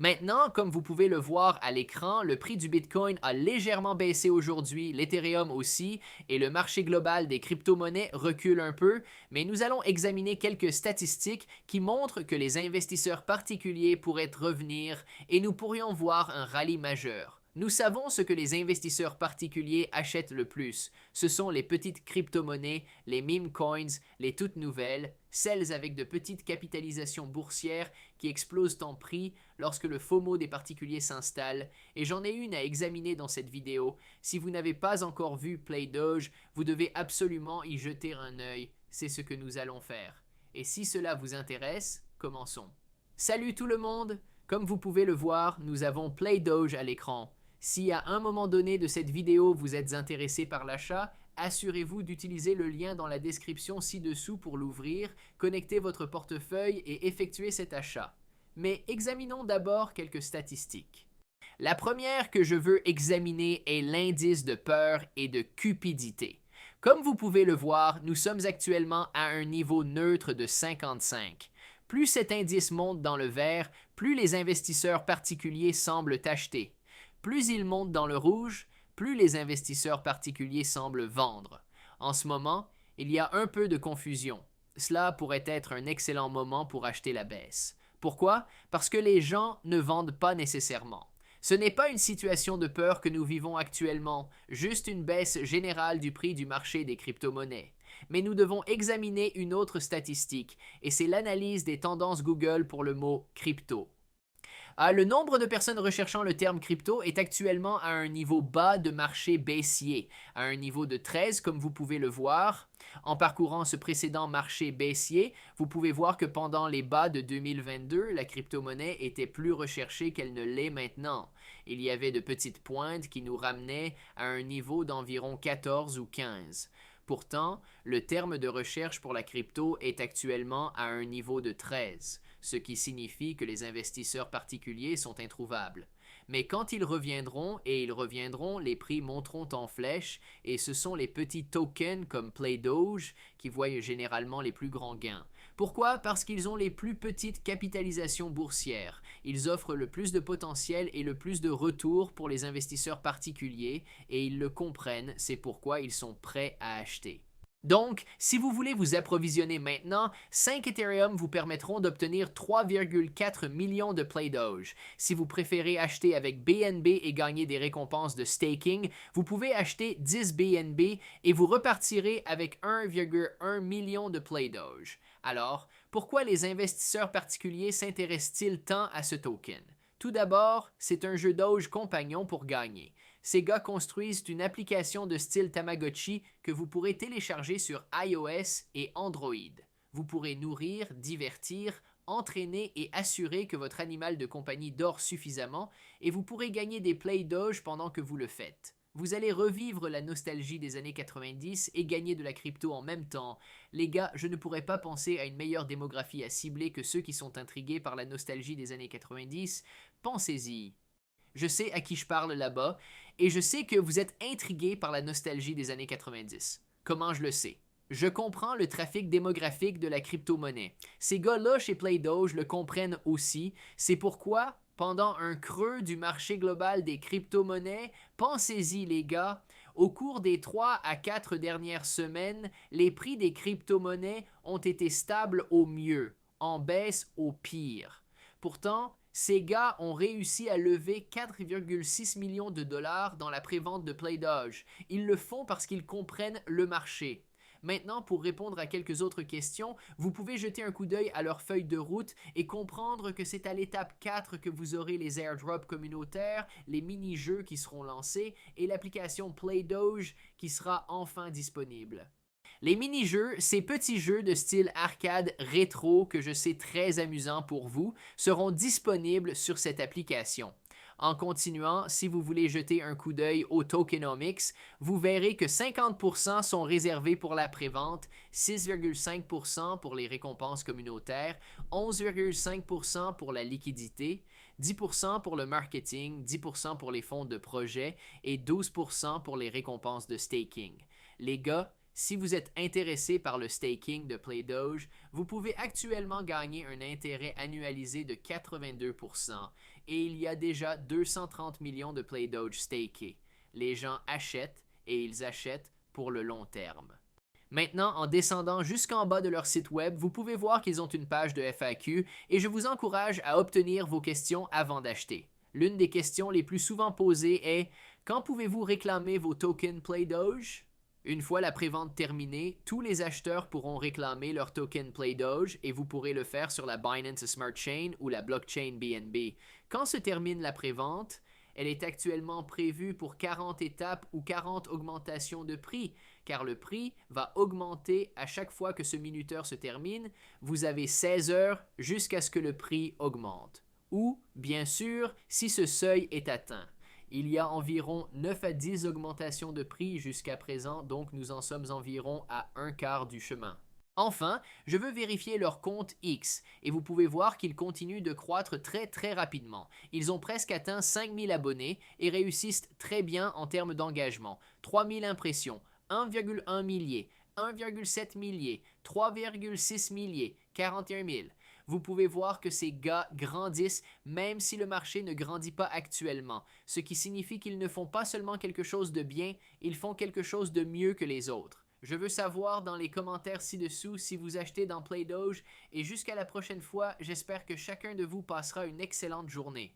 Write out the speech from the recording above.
Maintenant, comme vous pouvez le voir à l'écran, le prix du Bitcoin a légèrement baissé aujourd'hui, l'Ethereum aussi, et le marché global des crypto-monnaies recule un peu, mais nous allons examiner quelques statistiques qui montrent que les investisseurs particuliers pourraient revenir et nous pourrions voir un rallye majeur. Nous savons ce que les investisseurs particuliers achètent le plus. Ce sont les petites crypto-monnaies, les meme coins, les toutes nouvelles, celles avec de petites capitalisations boursières qui explosent en prix lorsque le FOMO des particuliers s'installe, et j'en ai une à examiner dans cette vidéo. Si vous n'avez pas encore vu Play Doge, vous devez absolument y jeter un œil. C'est ce que nous allons faire. Et si cela vous intéresse, commençons. Salut tout le monde! Comme vous pouvez le voir, nous avons Play Doge à l'écran. Si à un moment donné de cette vidéo vous êtes intéressé par l'achat, assurez-vous d'utiliser le lien dans la description ci-dessous pour l'ouvrir, connecter votre portefeuille et effectuer cet achat. Mais examinons d'abord quelques statistiques. La première que je veux examiner est l'indice de peur et de cupidité. Comme vous pouvez le voir, nous sommes actuellement à un niveau neutre de 55. Plus cet indice monte dans le vert, plus les investisseurs particuliers semblent acheter. Plus il monte dans le rouge, plus les investisseurs particuliers semblent vendre. En ce moment, il y a un peu de confusion. Cela pourrait être un excellent moment pour acheter la baisse. Pourquoi? Parce que les gens ne vendent pas nécessairement. Ce n'est pas une situation de peur que nous vivons actuellement, juste une baisse générale du prix du marché des crypto-monnaies. Mais nous devons examiner une autre statistique, et c'est l'analyse des tendances Google pour le mot crypto. Le nombre de personnes recherchant le terme crypto est actuellement à un niveau bas de marché baissier, à un niveau de 13 comme vous pouvez le voir. En parcourant ce précédent marché baissier, vous pouvez voir que pendant les bas de 2022, la crypto-monnaie était plus recherchée qu'elle ne l'est maintenant. Il y avait de petites pointes qui nous ramenaient à un niveau d'environ 14 ou 15. Pourtant, le terme de recherche pour la crypto est actuellement à un niveau de 13, ce qui signifie que les investisseurs particuliers sont introuvables. Mais quand ils reviendront, et ils reviendront, les prix monteront en flèche, et ce sont les petits tokens comme Play Doge qui voient généralement les plus grands gains. Pourquoi? Parce qu'ils ont les plus petites capitalisations boursières. Ils offrent le plus de potentiel et le plus de retour pour les investisseurs particuliers, et ils le comprennent, c'est pourquoi ils sont prêts à acheter. Donc, si vous voulez vous approvisionner maintenant, 5 Ethereum vous permettront d'obtenir 3,4 millions de Play Doge. Si vous préférez acheter avec BNB et gagner des récompenses de staking, vous pouvez acheter 10 BNB et vous repartirez avec 1,1 million de Play Doge. Alors, pourquoi les investisseurs particuliers s'intéressent-ils tant à ce token? Tout d'abord, c'est un jeu Doge compagnon pour gagner. Ces gars construisent une application de style Tamagotchi que vous pourrez télécharger sur iOS et Android. Vous pourrez nourrir, divertir, entraîner et assurer que votre animal de compagnie dort suffisamment et vous pourrez gagner des Play Doge pendant que vous le faites. Vous allez revivre la nostalgie des années 90 et gagner de la crypto en même temps. Les gars, je ne pourrais pas penser à une meilleure démographie à cibler que ceux qui sont intrigués par la nostalgie des années 90. Pensez-y. Je sais à qui je parle là-bas, et je sais que vous êtes intrigué par la nostalgie des années 90. Comment je le sais? Je comprends le trafic démographique de la crypto-monnaie. Ces gars-là chez PlayDoge le comprennent aussi. C'est pourquoi, pendant un creux du marché global des crypto-monnaies, pensez-y les gars, au cours des 3 à 4 dernières semaines, les prix des crypto-monnaies ont été stables au mieux, en baisse au pire. Pourtant, ces gars ont réussi à lever 4,6 millions de dollars dans la prévente de PlayDoge. Ils le font parce qu'ils comprennent le marché. Maintenant, pour répondre à quelques autres questions, vous pouvez jeter un coup d'œil à leur feuille de route et comprendre que c'est à l'étape 4 que vous aurez les airdrops communautaires, les mini-jeux qui seront lancés et l'application PlayDoge qui sera enfin disponible. Les mini-jeux, ces petits jeux de style arcade rétro que je sais très amusants pour vous, seront disponibles sur cette application. En continuant, si vous voulez jeter un coup d'œil au tokenomics, vous verrez que 50% sont réservés pour la prévente, 6,5% pour les récompenses communautaires, 11,5% pour la liquidité, 10% pour le marketing, 10% pour les fonds de projet et 12% pour les récompenses de staking. Les gars, Si vous êtes intéressé par le staking de PlayDoge, vous pouvez actuellement gagner un intérêt annualisé de 82% et il y a déjà 230 millions de PlayDoge stakés. Les gens achètent et ils achètent pour le long terme. Maintenant, en descendant jusqu'en bas de leur site web, vous pouvez voir qu'ils ont une page de FAQ et je vous encourage à obtenir vos questions avant d'acheter. L'une des questions les plus souvent posées est: quand pouvez-vous réclamer vos tokens PlayDoge? Une fois la prévente terminée, tous les acheteurs pourront réclamer leur token PlayDoge et vous pourrez le faire sur la Binance Smart Chain ou la blockchain BNB. Quand se termine la prévente, elle est actuellement prévue pour 40 étapes ou 40 augmentations de prix, car le prix va augmenter à chaque fois que ce minuteur se termine. Vous avez 16 heures jusqu'à ce que le prix augmente. Ou, bien sûr, si ce seuil est atteint. Il y a environ 9 à 10 augmentations de prix jusqu'à présent, donc nous en sommes environ à un quart du chemin. Enfin, je veux vérifier leur compte X et vous pouvez voir qu'ils continuent de croître très rapidement. Ils ont presque atteint 5000 abonnés et réussissent très bien en termes d'engagement. 3000 impressions, 1,1 millier, 1,7 millier, 3,6 milliers, 41 000. Vous pouvez voir que ces gars grandissent même si le marché ne grandit pas actuellement, ce qui signifie qu'ils ne font pas seulement quelque chose de bien, ils font quelque chose de mieux que les autres. Je veux savoir dans les commentaires ci-dessous si vous achetez dans PlayDoge et jusqu'à la prochaine fois, j'espère que chacun de vous passera une excellente journée.